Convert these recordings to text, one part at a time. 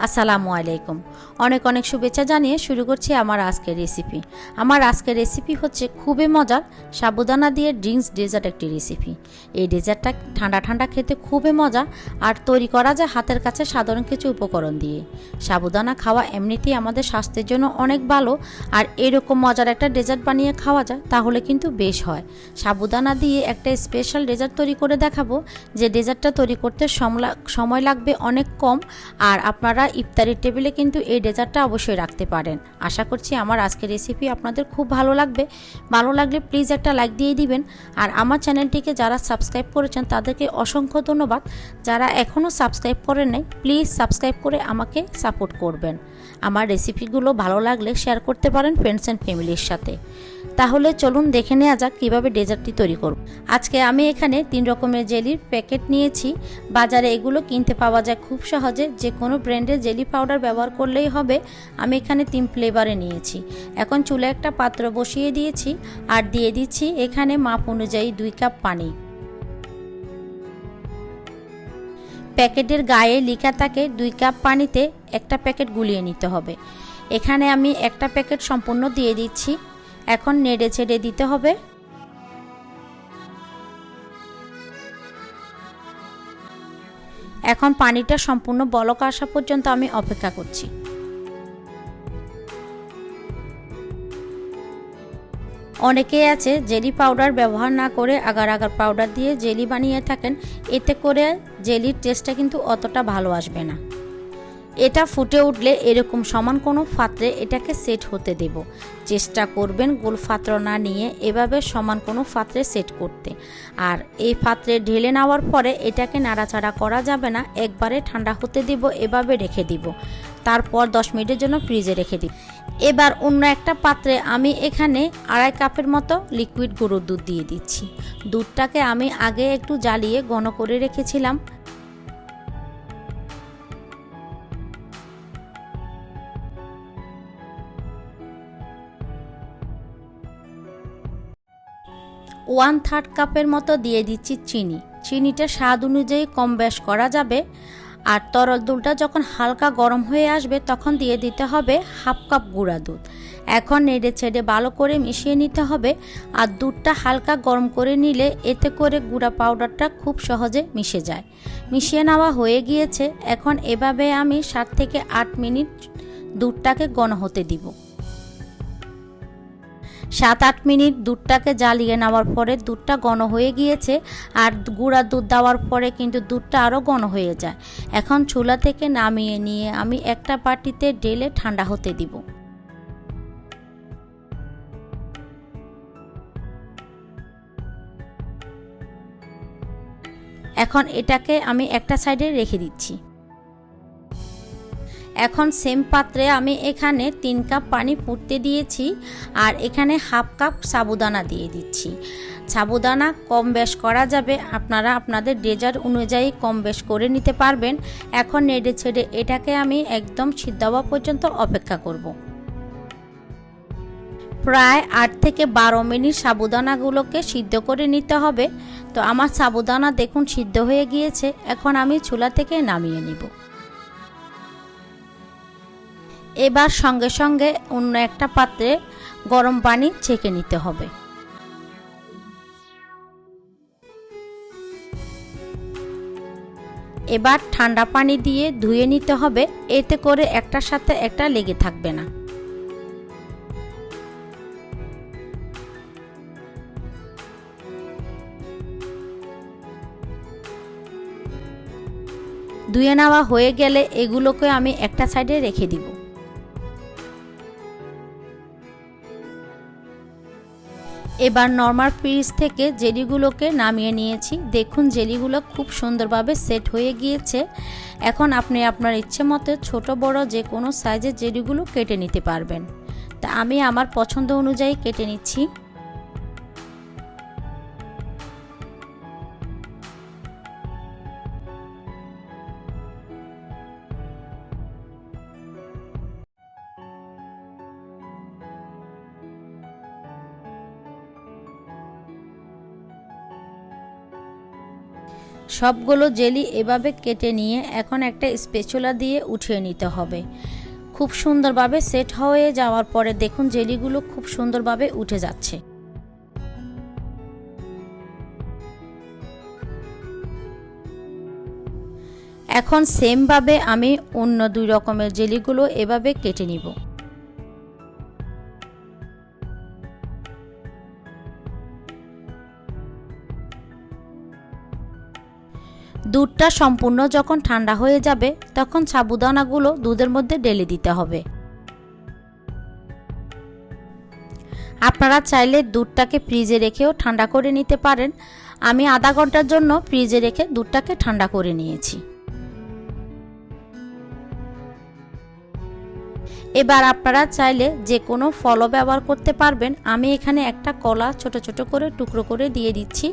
আসসালামু আলাইকুম। অনেক অনেক শুভেচ্ছা জানিয়ে শুরু করছি আমার আজকের রেসিপি। আমার আজকের রেসিপি হচ্ছে খুবই মজার সাবুদানা দিয়ে ড্রিঙ্কস ডেজার্ট একটি রেসিপি। এই ডেজার্টটা ঠান্ডা ঠান্ডা খেতে খুবই মজা আর তৈরি করা যায় হাতের কাছে সাধারণ কিছু উপকরণ দিয়ে। সাবুদানা খাওয়া এমনিতেই আমাদের স্বাস্থ্যের জন্য অনেক ভালো, আর এরকম মজার একটা ডেজার্ট বানিয়ে খাওয়া যায় তাহলে কিন্তু বেশ হয়। সাবুদানা দিয়ে একটা স্পেশাল ডেজার্ট তৈরি করে দেখাবো, যে ডেজার্টটা তৈরি করতে সময় লাগবে অনেক কম, আর আপনারা ইফতারের টেবিলে কিন্তু এই ডেজার্টটা অবশ্যই রাখতে পারেন। আশা করছি আমার আজকের রেসিপি আপনাদের খুব ভালো লাগবে। ভালো লাগলে প্লিজ একটা লাইক দিয়ে দিবেন। আর আমার চ্যানেলটিকে যারা সাবস্ক্রাইব করেছেন তাদেরকে অসংখ্য ধন্যবাদ। যারা এখনও সাবস্ক্রাইব করেন নাই প্লিজ সাবস্ক্রাইব করে আমাকে সাপোর্ট করবেন। আমার রেসিপিগুলো ভালো লাগলে শেয়ার করতে পারেন ফ্রেন্ডস অ্যান্ড ফ্যামিলির সাথে। তাহলে চলুন দেখে নেওয়া যাক কীভাবে ডেজার্টটি তৈরি করব। আজকে আমি এখানে 3 রকমের জেলির প্যাকেট নিয়েছি। বাজারে এগুলো কিনতে পাওয়া যায় খুব সহজে, যে কোনো ব্র্যান্ডের জেলি পাউডার ব্যবহার করলেই হবে। আমি এখানে 3 ফ্লেভারে নিয়েছি। এখন চুলে একটা পাত্র বসিয়ে দিয়েছি আর দিয়ে দিচ্ছি এখানে মাপ অনুযায়ী 2 কাপ পানি। প্যাকেটের গায়ে লেখা থাকে 2 কাপ পানিতে একটা প্যাকেট গুলিয়ে নিতে হবে। এখানে আমি একটা প্যাকেট সম্পূর্ণ দিয়ে দিচ্ছি। এখন নেড়ে ছেড়ে দিতে হবে। এখন পানিটা সম্পূর্ণ বলক আসা পর্যন্ত আমি অপেক্ষা করছি। অনেকেই আছে জেলি পাউডার ব্যবহার না করে আগার আগার পাউডার দিয়ে জেলি বানিয়ে থাকেন, এতে করে জেলির টেস্টটা কিন্তু অতটা ভালো আসবে না। এটা ফুটে উঠলে এরকম সমান কোনো পাত্রে এটাকে সেট হতে দেব। চেষ্টা করবেন গোল পাত্র না নিয়ে এভাবে সমান কোনো পাত্রে সেট করতে। আর এই পাত্রে ঢেলে নেওয়ার পরে এটাকে নাড়াচাড়া করা যাবে না, একবারে ঠান্ডা হতে দিব, এভাবে রেখে দিব। তারপর 10 মিনিটের জন্য ফ্রিজে রেখে দিব। এবার অন্য একটা পাত্রে আমি এখানে 2.5 কাপের মতো লিকুইড গরুর দুধ দিয়ে দিচ্ছি। দুধটাকে আমি আগে একটু জ্বালিয়ে ঘন করে রেখেছিলাম। ওয়ান থার্ড কাপের মতো দিয়ে দিচ্ছি চিনি। চিনিটা স্বাদ অনুযায়ী কম বেশ করা যাবে। আর তরল দুধটা যখন হালকা গরম হয়ে আসবে তখন দিয়ে দিতে হবে 1/2 কাপ গুঁড়া দুধ। এখন নেড়ে ছেড়ে ভালো করে মিশিয়ে নিতে হবে। আর দুধটা হালকা গরম করে নিলে এতে করে গুঁড়া পাউডারটা খুব সহজে মিশে যায়। মিশিয়ে নেওয়া হয়ে গিয়েছে। এখন এভাবে আমি 7 থেকে 8 মিনিট দুধটাকে ঘন হতে দিব। 7-8 মিনিট দুধটাকে জ্বালিয়ে নেওয়ার পরে দুধটা ঘন হয়ে গিয়েছে। আর গুঁড়া দুধ দেওয়ার পরে কিন্তু দুধটা আরও ঘন হয়ে যায়। এখন চুলা থেকে নামিয়ে নিয়ে আমি একটা বাটিতে ঢেলে ঠান্ডা হতে দিব। এখন এটাকে আমি একটা সাইডে রেখে দিচ্ছি। এখন সেম পাত্রে আমি এখানে 3 কাপ পানি ফুটতে দিয়েছি আর এখানে 1/2 কাপ সাবুদানা দিয়ে দিচ্ছি। সাবুদানা কম বেশ করা যাবে, আপনারা আপনাদের ডেজার্ট অনুযায়ী কম বেশ করে নিতে পারবেন। এখন নেড়ে ছেড়ে এটাকে আমি একদম সিদ্ধ হওয়া পর্যন্ত অপেক্ষা করব। প্রায় 8 থেকে 12 মিনিট সাবুদানাগুলোকে সিদ্ধ করে নিতে হবে। তো আমার সাবুদানা দেখুন সিদ্ধ হয়ে গিয়েছে। এখন আমি চুলা থেকে নামিয়ে নিব। এবার সঙ্গে সঙ্গে অন্য একটা পাত্রে গরম পানি ছেঁকে নিতে হবে। এবার ঠান্ডা পানি দিয়ে ধুয়ে নিতে হবে, এতে করে একটার সাথে একটা লেগে থাকবে না। ধুয়ে নেওয়া হয়ে গেলে এগুলোকে আমি একটা সাইডে রেখে দিব। এবার নরমাল ফ্রিজ থেকে জেলিগুলোকে নামিয়ে নিয়েছি। দেখুন জেলিগুলো খুব সুন্দরভাবে সেট হয়ে গিয়েছে। এখন আপনি আপনার ইচ্ছে মতো ছোট বড় যে কোনো সাইজের জেলিগুলো কেটে নিতে পারবেন। তা আমি আমার পছন্দ অনুযায়ী কেটে নিচ্ছি। সবগুলো জেলি এভাবে কেটে নিয়ে এখন একটা স্প্যাচুলা দিয়ে উঠিয়ে নিতে হবে। খুব সুন্দরভাবে সেট হয়ে যাওয়ার পরে দেখুন জেলিগুলো খুব সুন্দরভাবে উঠে যাচ্ছে। এখন সেমভাবে আমি অন্য 2 রকমের জেলিগুলো এভাবে কেটে নিব। দুধটা সম্পূর্ণ যখন ঠান্ডা হয়ে যাবে তখন সাবুদানাগুলো দুধের মধ্যে ঢেলে দিতে হবে। আপনারা চাইলে দুধটাকে ফ্রিজে রেখেও ঠান্ডা করে নিতে পারেন। আমি আধা ঘন্টার জন্য ফ্রিজে রেখে দুধটাকে ঠান্ডা করে নিয়েছি। এবার আপনারা চাইলে যে কোনো ফলও ব্যবহার করতে পারবেন। আমি এখানে একটা কলা ছোট ছোট করে টুকরো করে দিয়ে দিচ্ছি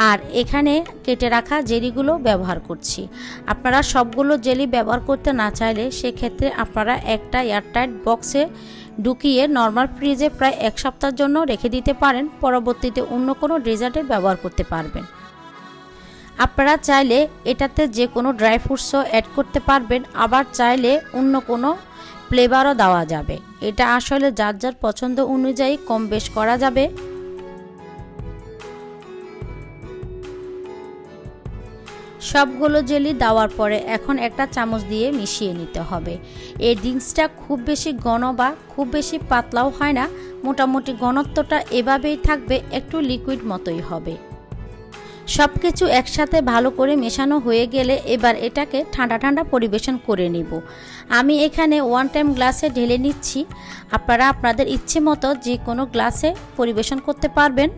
আর এখানে কেটে রাখা জেলিগুলো ব্যবহার করছি। আপনারা সবগুলো জেলি ব্যবহার করতে না চাইলে সেক্ষেত্রে আপনারা একটা এয়ারটাইট বক্সে ঢুকিয়ে নর্মাল ফ্রিজে প্রায় 1 সপ্তাহের জন্য রেখে দিতে পারেন। পরবর্তীতে অন্য কোনো ডেজার্টে ব্যবহার করতে পারবেন। আপনারা চাইলে এটাতে যে কোনো ড্রাই ফ্রুটসও অ্যাড করতে পারবেন, আবার চাইলে অন্য কোনো ফ্লেভারও দেওয়া যাবে। এটা আসলে যার যার পছন্দ অনুযায়ী কম বেশ করা যাবে। সবগুলো জেলি দেওয়ার পরে এখন একটা চামচ দিয়ে মিশিয়ে নিতে হবে। এই ড্রিঙ্কসটা খুব বেশি ঘন বা খুব বেশি পাতলাও হয় না, মোটামুটি ঘনত্বটা এভাবেই থাকবে, একটু লিকুইড মতোই হবে। সব কিছু একসাথে ভালো করে মেশানো হয়ে গেলে এবার এটাকে ঠান্ডা ঠান্ডা পরিবেশন করে নিব। আমি এখানে 1 টাইম গ্লাসে ঢেলে নিচ্ছি। আপনারা আপনাদের ইচ্ছে মতো যে কোনো গ্লাসে পরিবেশন করতে পারবেন।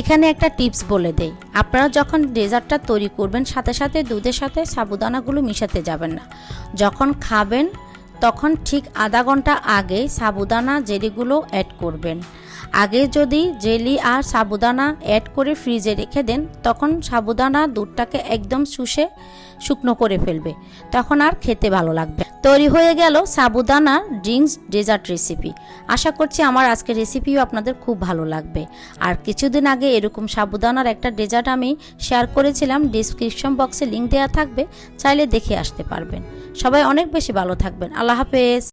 এখানে একটা টিপস বলে দেই, আপনারা যখন ডেজার্টটা তৈরি করবেন সাথে সাথে দুধের সাথে সাবুদানাগুলো মিশাতে যাবেন না। যখন খাবেন তখন ঠিক আধা ঘন্টা আগে সাবুদানা জেলিগুলো অ্যাড করবেন। আগে যদি জেলি আর সাবুদানা অ্যাড করে ফ্রিজে রেখে দেন তখন সাবুদানা দুধটাকে একদম শুষে শুকনো করে ফেলবে, তখন আর খেতে ভালো লাগবে। তৈরি হয়ে গেল সাবুদানার ড্রিঙ্কস ডেজার্ট রেসিপি। আশা করছি আমার আজকের রেসিপিও আপনাদের খুব ভালো লাগবে। আর কিছুদিন আগে এরকম সাবুদানার একটা ডেজার্ট আমি শেয়ার করেছিলাম, ডিসক্রিপশন বক্সে লিঙ্ক দেওয়া থাকবে, চাইলে দেখে আসতে পারবেন। সবাই অনেক বেশি ভালো থাকবেন। আল্লাহ হাফেজ।